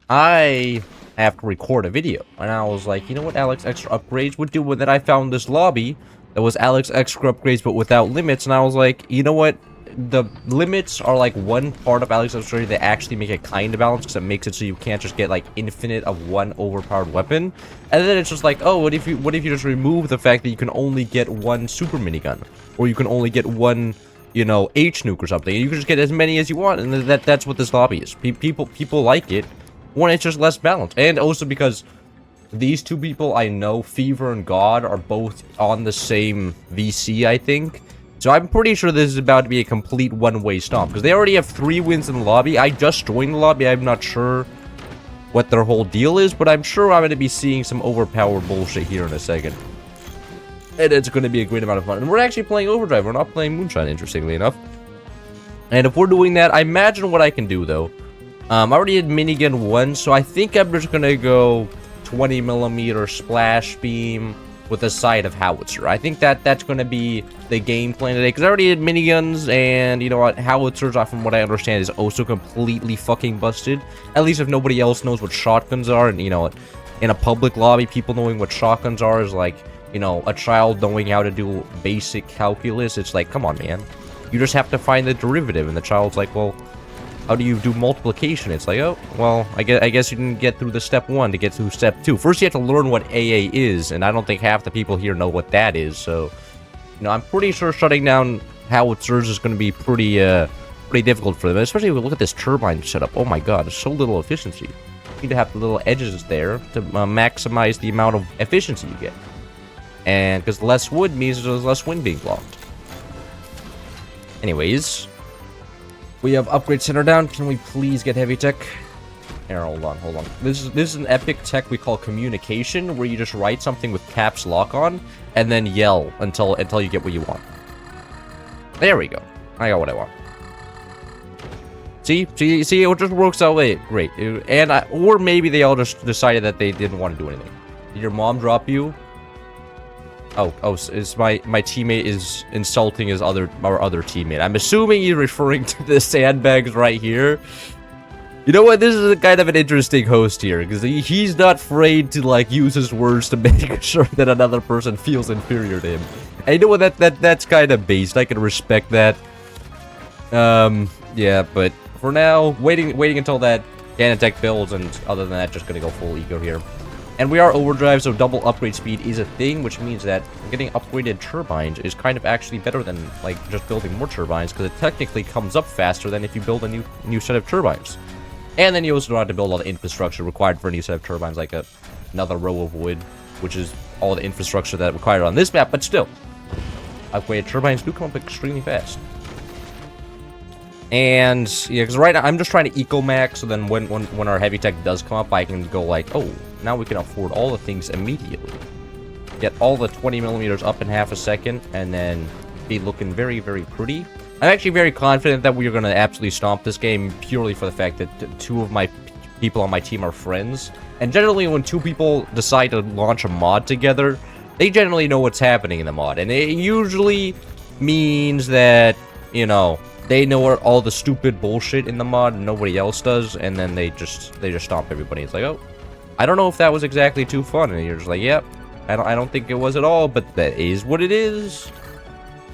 I have to record a video. And I was like, you know what Alex Extra Upgrades would do? And then I found this lobby that was Alex Extra Upgrades but without limits. And I was like, you know what? The limits are like one part of Alex Extra Upgrades that actually make it kind of balanced because it makes it so you can't just get like infinite of one overpowered weapon. And then it's just like, oh, what if you just remove the fact that you can only get one super minigun? Or you can only get one, you know, H-nuke or something. You can just get as many as you want, and that's what this lobby is. People like it when it's just less balanced. And also because these two people I know, Fever and God, are both on the same VC, I think. So I'm pretty sure this is about to be a complete one-way stomp, because they already have 3 wins in the lobby. I just joined the lobby. I'm not sure what their whole deal is, but I'm sure I'm going to be seeing some overpowered bullshit here in a second. And it's going to be a great amount of fun. And we're actually playing Overdrive. We're not playing Moonshine, interestingly enough. And if we're doing that, I imagine what I can do, though. I already did minigun 1, so I think I'm just going to go 20mm splash beam with a side of howitzer. I think that's going to be the game plan today, because I already did miniguns, and you know what, howitzers, from what I understand, is also completely fucking busted. At least if nobody else knows what shotguns are, and you know, in a public lobby, people knowing what shotguns are is like, you know, a child knowing how to do basic calculus. It's like, come on, man. You just have to find the derivative, and the child's like, well, how do you do multiplication? It's like, oh, well, I guess you didn't get through the step 1 to get through step 2. First, you have to learn what AA is, and I don't think half the people here know what that is, so, you know, I'm pretty sure shutting down howitzers is going to be pretty difficult for them, especially if we look at this turbine setup. Oh my god, there's so little efficiency. You need to have the little edges there to maximize the amount of efficiency you get. And because less wood means there's less wind being blocked. Anyways, we have upgrade center down. Can we please get heavy tech? Here, hold on. This is an epic tech we call communication, where you just write something with caps lock on and then yell until you get what you want. There we go. I got what I want. See, it just works out great. Or maybe they all just decided that they didn't want to do anything. Did your mom drop you? Oh, is my teammate is insulting our other teammate. I'm assuming you're referring to the sandbags right here. You know what? This is a kind of an interesting host here, because he's not afraid to like use his words to make sure that another person feels inferior to him. And you know what? That's kind of based. I can respect that. Yeah, but for now, waiting until that Ganatech builds, and other than that, just gonna go full eco here. And we are overdrive, so double upgrade speed is a thing, which means that getting upgraded turbines is kind of actually better than like just building more turbines, because it technically comes up faster than if you build a new set of turbines. And then you also don't have to build all the infrastructure required for a new set of turbines, like another row of wood, which is all the infrastructure that required on this map. But still, upgraded turbines do come up extremely fast. And yeah, because right now I'm just trying to eco max, so then when our heavy tech does come up, I can go like, oh, now we can afford all the things immediately. Get all the 20mm up in half a second, and then be looking very, very pretty. I'm actually very confident that we're going to absolutely stomp this game, purely for the fact that 2 of my people on my team are friends. And generally, when 2 people decide to launch a mod together, they generally know what's happening in the mod. And it usually means that, you know, they know all the stupid bullshit in the mod and nobody else does, and then they just stomp everybody. It's like, oh, I don't know if that was exactly too fun, and you're just like, yep, I don't think it was at all, but that is what it is.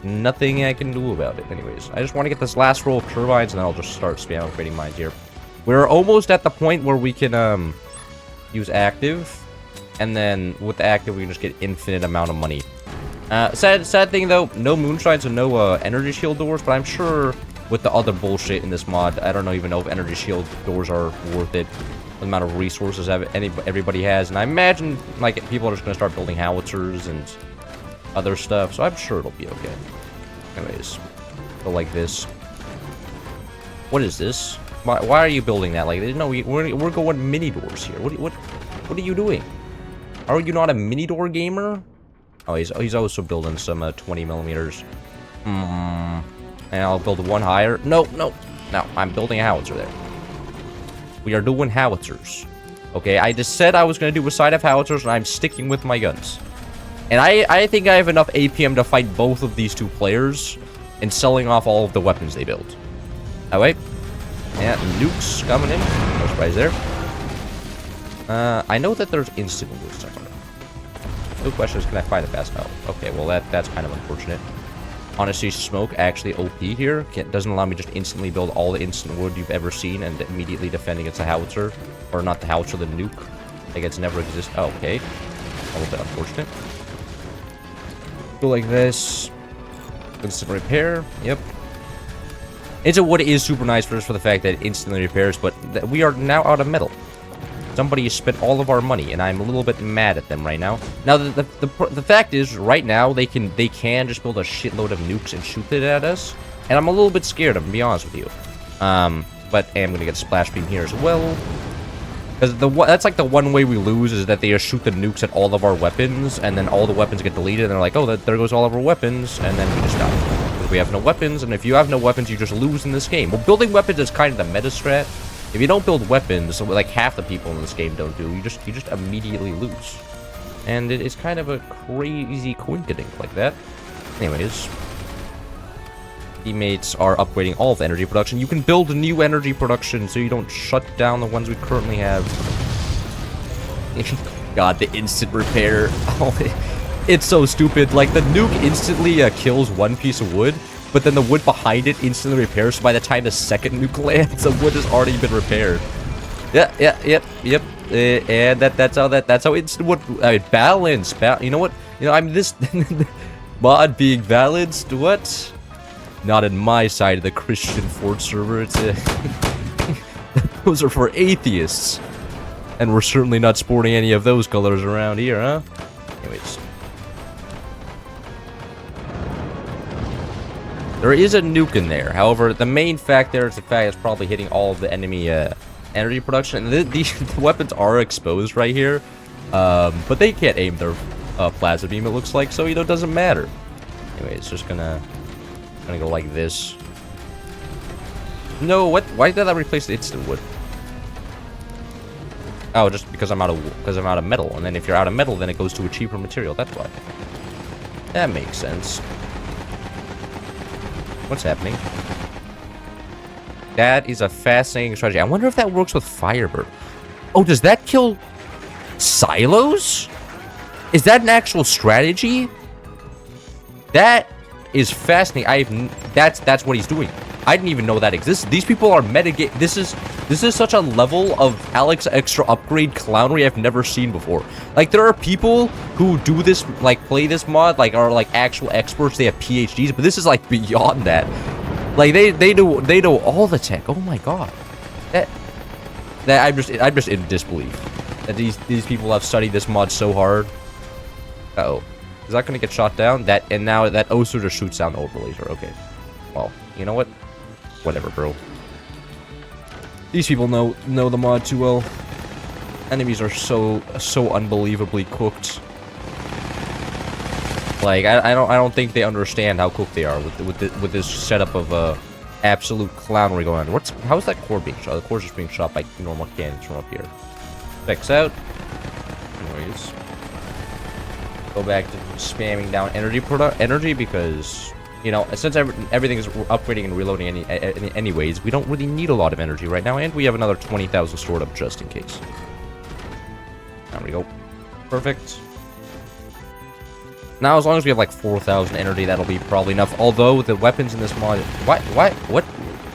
Nothing I can do about it. Anyways, I just want to get this last row of turbines, and then I'll just start spam upgrading mines here. We're almost at the point where we can use active, and then with the active we can just get infinite amount of money. Sad thing though, no moonshines and no energy shield doors, but I'm sure with the other bullshit in this mod, I don't even know if energy shield doors are worth it. The amount of resources everybody has, and I imagine like people are just gonna start building howitzers and other stuff, so I'm sure it'll be okay. Anyways, go like this. What is this? Why are you building that? Like, no, we're going mini doors here. What are you doing? Are you not a mini door gamer? Oh, he's also building some 20mm. And I'll build one higher. No, I'm building a howitzer there. We are doing howitzers. Okay, I just said I was going to do a side of howitzers, and I'm sticking with my guns. And I think I have enough APM to fight both of these 2 players and selling off all of the weapons they build. Oh, wait. Yeah, nukes coming in. No surprise there. I know that there's instant wood somewhere. The question is, can I find it fast? Oh, okay, well that's kind of unfortunate. Honestly, smoke actually OP here. Doesn't allow me to just instantly build all the instant wood you've ever seen and immediately defend against the howitzer. Or not the howitzer, the nuke. Like it's never existed. Oh, okay. A little bit unfortunate. Go like this. Instant repair. Yep. Instant wood is super nice for the fact that it instantly repairs, but we are now out of metal. Somebody has spent all of our money, and I'm a little bit mad at them right now. Now, the fact is, right now, they can just build a shitload of nukes and shoot it at us, and I'm a little bit scared, I'm gonna be honest with you. But I am gonna get a splash beam here as well. Because that's like the one way we lose, is that they just shoot the nukes at all of our weapons, and then all the weapons get deleted, and they're like, oh, there goes all of our weapons, and then we just die. Because we have no weapons, and if you have no weapons, you just lose in this game. Well, building weapons is kind of the meta strat. If you don't build weapons, like half the people in this game don't do, you just immediately lose. And it's kind of a crazy coincidence like that. Anyways. Teammates are upgrading all of the energy production. You can build new energy production so you don't shut down the ones we currently have. God, the instant repair. Oh, it's so stupid. Like, the nuke instantly kills one piece of wood, but then the wood behind it instantly repairs, so by the time the second nuke lands, the wood has already been repaired. Yep. And that's how instant wood balance. You know what? You know, I'm this mod being balanced. What? Not in my side of the Christian Ford server. It's those are for atheists, and we're certainly not sporting any of those colors around here, huh? Anyways. There is a nuke in there. However, the main fact there is the fact it's probably hitting all of the enemy energy production. And the weapons are exposed right here, but they can't aim their plasma beam, it looks like, so, you know, it doesn't matter. Anyway, it's just gonna go like this. No, what? Why did I replace the instant wood? Oh, just because I'm out of metal, and then if you're out of metal, then it goes to a cheaper material. That's why. That makes sense. What's happening? That is a fascinating strategy. I wonder if that works with Firebird. Oh, does that kill silos? Is that an actual strategy? That is fascinating. That's what he's doing. I didn't even know that existed. These people are metagame. This is such a level of Alex Extra upgrade clownery I've never seen before. Like, there are people who do this, like, play this mod, like, are like actual experts. They have PhDs, but this is like beyond that. Like, they know all the tech. Oh my god. That I'm just in disbelief that these people have studied this mod so hard. Uh-oh. Is that gonna get shot down? And now that Osu just shoots down the orbital laser. Okay. Well, you know what? Whatever, bro. These people know the mod too well. Enemies are so unbelievably cooked. Like, I don't think they understand how cooked they are with this setup of absolute clownery going on. How's that core being shot? The core's just being shot by normal cannons from up here. Checks out. Anyways. Go back to spamming down energy because, you know, since everything is upgrading and reloading anyways, we don't really need a lot of energy right now, and we have another 20,000 stored up just in case. There we go. Perfect. Now, as long as we have like 4,000 energy, that'll be probably enough. Although the weapons in this mod, what?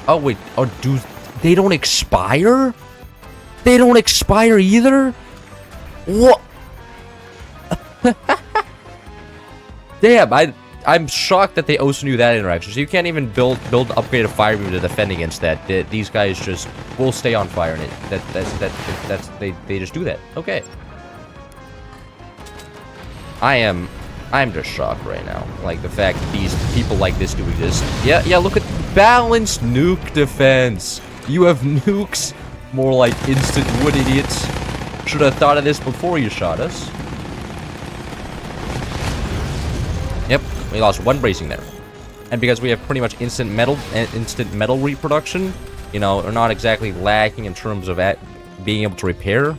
Oh wait, oh dude, they don't expire? They don't expire either? What? Damn, I'm shocked that they also knew that interaction. So you can't even build upgraded fire beam to defend against that. These guys just will stay on fire, and they just do that. Okay. I'm just shocked right now. Like, the fact that these people like this do exist. Yeah, look at balanced nuke defense. You have nukes. More like instant wood, idiots. Should have thought of this before you shot us. Yep, we lost one bracing there. And because we have pretty much instant metal reproduction, you know, we're not exactly lacking in terms of being able to repair.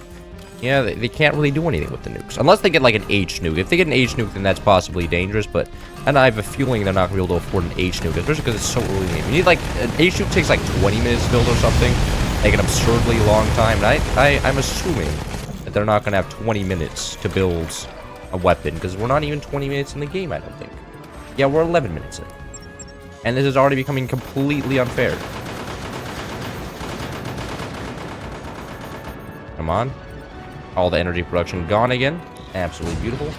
Yeah, they can't really do anything with the nukes. Unless they get, like, an H nuke. If they get an H nuke, then that's possibly dangerous, but... And I have a feeling they're not going to be able to afford an H nuke, especially because it's so early in the game. You need, like... An H nuke takes, like, 20 minutes to build or something. Like, an absurdly long time. And I'm assuming they're not gonna have 20 minutes to build a weapon, because we're not even 20 minutes in the game, I don't think. Yeah, we're 11 minutes in. And this is already becoming completely unfair. Come on. All the energy production gone again. Absolutely beautiful.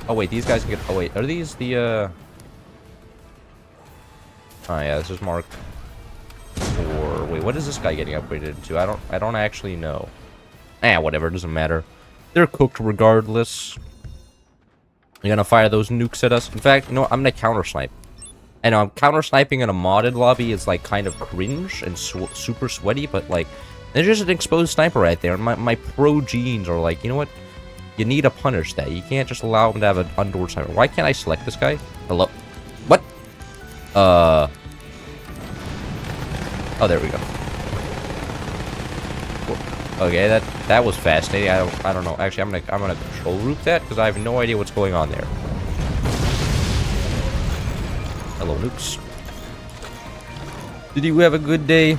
Oh, wait, these guys can get... Oh, wait, are these the, Oh, yeah, this is Mark 4. Wait, what is this guy getting upgraded to? I don't actually know. Whatever, it doesn't matter. They're cooked regardless. You're gonna fire those nukes at us. In fact, you know what? I'm gonna counter-snipe. I know, counter-sniping in a modded lobby is, like, kind of cringe and super sweaty, but, like, there's just an exposed sniper right there. And my pro genes are like, you know what? You need to punish that. You can't just allow him to have an undoor sniper. Why can't I select this guy? Hello? What? Oh, there we go. Okay, that was fascinating. I don't know. Actually, I'm gonna control group that because I have no idea what's going on there. Hello, nukes. Did you have a good day?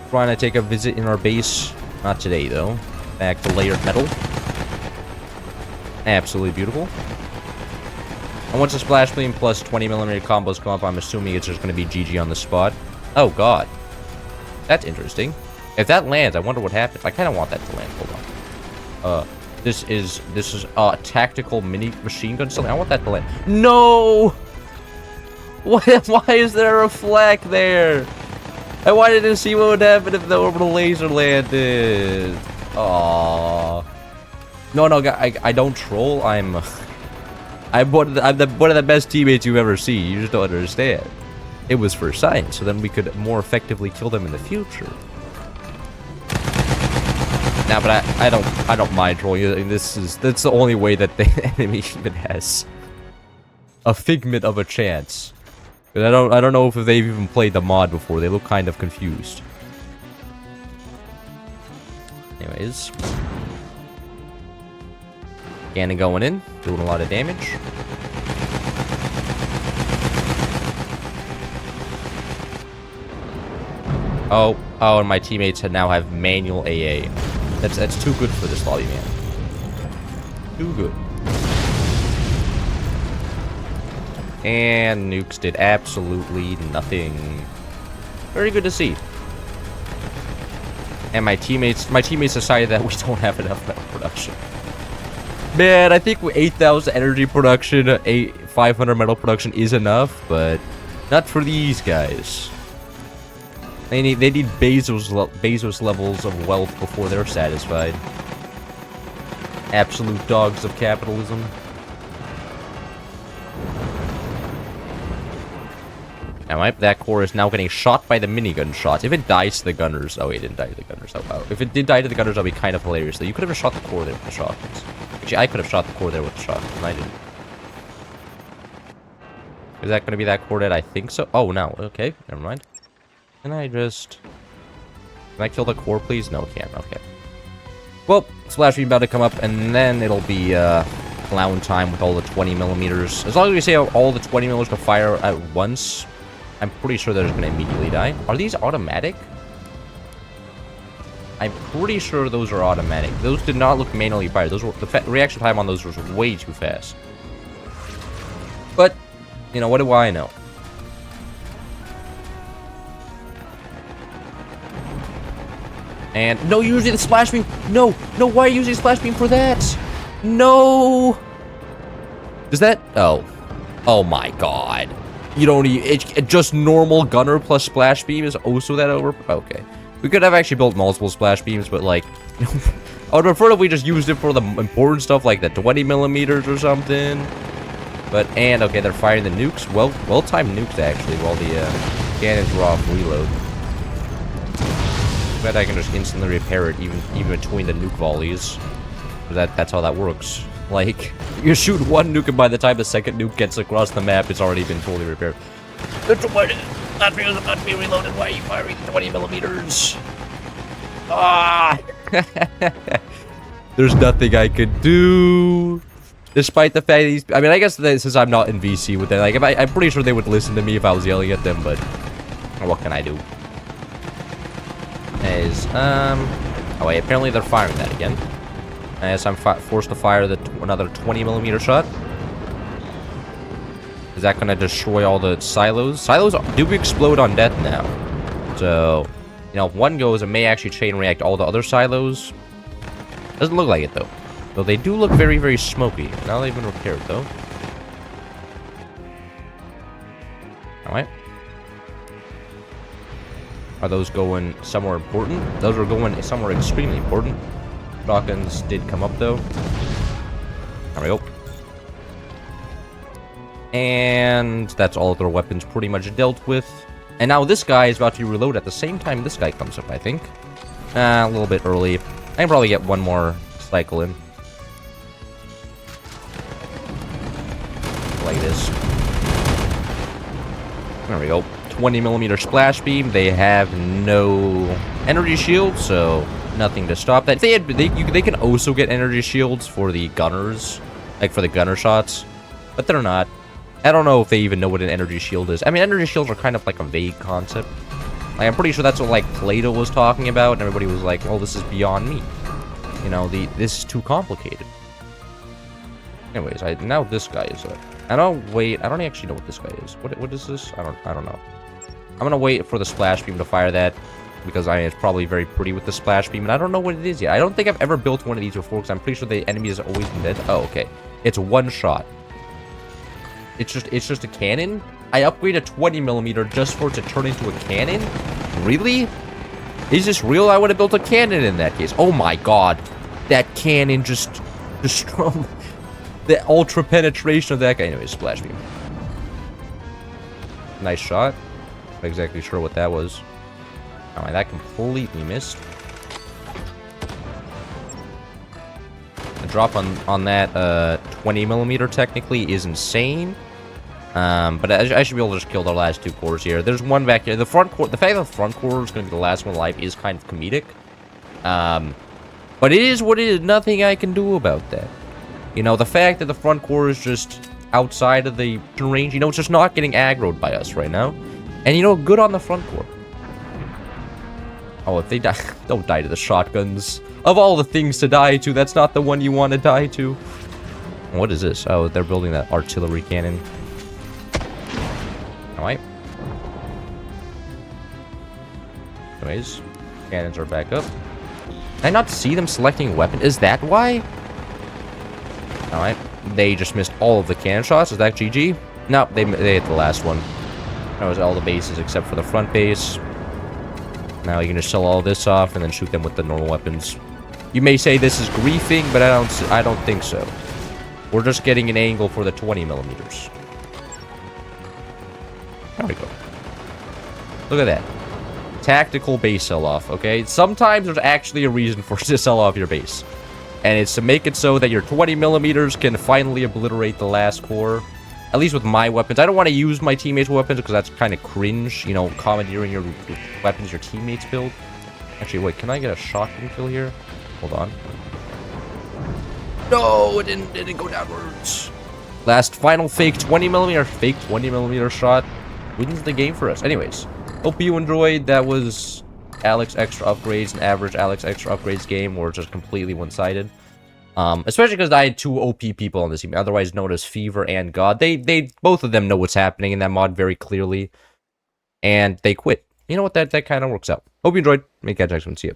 Trying to take a visit in our base. Not today, though. Back to layered metal. Absolutely beautiful. And once the splash beam plus 20mm combos come up, I'm assuming it's just going to be GG on the spot. Oh, God. That's interesting. If that lands, I wonder what happens. I kind of want that to land. Hold on. This is a tactical mini machine gun something. I want that to land. No! Why is there a flak there? I wanted to see what would happen if the orbital laser landed. Aww. No, I don't troll. I'm one of the best teammates you've ever seen. You just don't understand. It was for science, so then we could more effectively kill them in the future. Nah, but I don't mind trolling. That's the only way that the enemy even has a figment of a chance. But I don't know if they've even played the mod before. They look kind of confused. Anyways. Cannon going in, doing a lot of damage. Oh, and my teammates now have manual AA. That's too good for this lobby, man. Too good. And nukes did absolutely nothing. Very good to see. And my teammates decided that we don't have enough metal production. Man, I think 8,000 energy production, 500 metal production is enough, but not for these guys. They need Bezos levels of wealth before they're satisfied. Absolute dogs of capitalism. Now, that core is now getting shot by the minigun shots. If it dies to the gunners... Oh, it didn't die to the gunners. Oh, wow. If it did die to the gunners, that would be kind of hilarious. Though. You could have shot the core there with the shotguns. Actually, I could have shot the core there with the shotguns, and I didn't. Is that going to be that core that I think so? Oh, no. Okay, never mind. Can I just... Can I kill the core, please? No, can't. Okay. Well, splash beam about to come up, and then it'll be, clown time with all the 20mm. As long as we say all the 20mm to fire at once... I'm pretty sure they're just going to immediately die. Are these automatic? I'm pretty sure those are automatic. Those did not look manually fired. Those were the reaction time on those was way too fast. But, you know, what do I know? And no, you're using the splash beam. No, why are you using splash beam for that? No. Does that? Oh my God. You don't need it, just normal gunner plus splash beam is also that over. Okay, we could have actually built multiple splash beams, but like, I would prefer if we just used it for the important stuff like the 20mm or something. But okay, they're firing the nukes. Well timed nukes actually, while the cannons were off reload. Bet I can just instantly repair it even between the nuke volleys. That's how that works. Like, you shoot one nuke, and by the time the second nuke gets across the map, it's already been fully repaired. Not be reloaded. Why are you firing 20mm? Ah! There's nothing I could do. Despite the fact that he's... I mean, I guess that since I'm not in VC with them, like, I'm pretty sure they would listen to me if I was yelling at them, but... What can I do? Oh wait, apparently they're firing that again. As I'm forced to fire another 20mm shot. Is that gonna destroy all the silos? Silos do explode on death now. So, you know, if one goes, it may actually chain react all the other silos. Doesn't look like it, though. Though they do look very, very smoky. Now they've been repaired, though. Alright. Are those going somewhere important? Those are going somewhere extremely important. Shotguns did come up, though. There we go. And that's all of their weapons pretty much dealt with. And now this guy is about to reload at the same time this guy comes up, I think. A little bit early. I can probably get one more cycle in. Like this. There we go. 20mm splash beam. They have no energy shield, so nothing to stop that. They can also get energy shields for the gunners, like for the gunner shots, but they're not. I don't know if they even know what an energy shield is. I mean, energy shields are kind of like a vague concept. Like, I'm pretty sure that's what, like, Playable was talking about, and everybody was like, well, this is beyond me. You know, this is too complicated. Anyways, now this guy is I don't actually know what this guy is. What is this? I don't know. I'm gonna wait for the splash beam to fire that, because it's probably very pretty with the splash beam, and I don't know what it is yet. I don't think I've ever built one of these before, because I'm pretty sure the enemy has always been dead. Oh, okay. It's one shot. It's just a cannon? I upgraded 20mm just for it to turn into a cannon? Really? Is this real? I would have built a cannon in that case. Oh my god. That cannon just destroyed the ultra penetration of that guy. Anyway, splash beam. Nice shot. Not exactly sure what that was. Alright, that completely missed. The drop on that 20mm technically is insane. But I should be able to just kill the last two cores here. There's one back here. The fact that the front core is going to be the last one alive is kind of comedic. But it is what it is. Nothing I can do about that. You know, the fact that the front core is just outside of the range, you know, it's just not getting aggroed by us right now. And, you know, good on the front core. Oh, if they die, don't die to the shotguns. Of all the things to die to, that's not the one you want to die to. What is this? Oh, they're building that artillery cannon. Alright. Anyways, cannons are back up. Can I not see them selecting weapon? Is that why? Alright. They just missed all of the cannon shots. Is that GG? Nope, they hit the last one. That was all the bases except for the front base. Now you can just sell all this off and then shoot them with the normal weapons. You may say this is griefing, but I don't think so. We're just getting an angle for the 20mm. There we go. Look at that. Tactical base sell-off, okay? Sometimes there's actually a reason for to sell off your base. And it's to make it so that your 20mm can finally obliterate the last core. At least with my weapons. I don't want to use my teammates' weapons because that's kind of cringe, you know, commandeering your weapons your teammates build. Actually, wait, can I get a shotgun kill here? Hold on. No, it didn't go downwards. Last final fake 20mm shot wins the game for us. Anyways, hope you enjoyed. That was Alex Extra Upgrades, an average Alex Extra Upgrades game where it's just completely one-sided. Especially because I had two OP people on this team, otherwise known as Fever and God. They both of them know what's happening in that mod very clearly, and they quit. You know what? That kind of works out. Hope you enjoyed. Make catch next one. See ya.